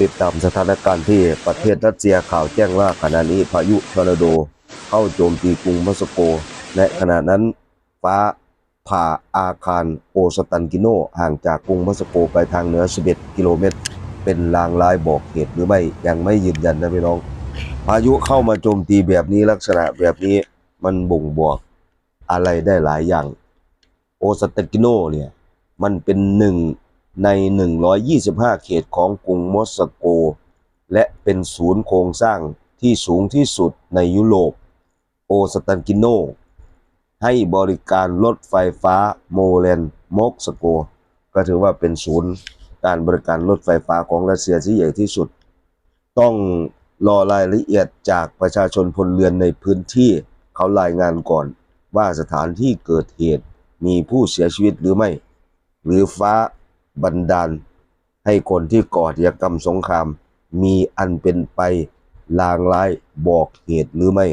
ติดตามสถานการณ์ที่ประเทศรัสเซียข่าวแจ้งว่าขณะนี้พายุทอร์นาโดเข้าโจมตีกรุงมอสโกและขณะนั้นฟ้าผ่าอาคารโอสตันกิโนห่างจากกรุงมอสโกไปทางเหนือ11กิโลเมตรเป็นลางร้ายบอกเหตุหรือไม่ยังไม่ยืนยันนะพี่น้องพายุเข้ามาโจมตีแบบนี้ลักษณะแบบนี้มันบ่งบอกอะไรได้หลายอย่างโอสตันกิโนเนี่ยมันเป็นหนึ่งใน125เขตของกรุงมอสโกและเป็นศูนย์โครงสร้างที่สูงที่สุดในยุโรปโอสตันกิโนให้บริการรถไฟฟ้าโมเลนมอสโกก็ถือว่าเป็นศูนย์การบริการรถไฟฟ้าของรัสเซียที่ใหญ่ที่สุดต้องรอรายละเอียดจากประชาชนพลเรือนในพื้นที่เขารายงานก่อนว่าสถานที่เกิดเหตุมีผู้เสียชีวิตหรือไม่หรือฟ้าบันดาลให้คนที่ก่ออาชญากรรมสงครามมีอันเป็นไปลางร้ายบอกเหตุหรือไม่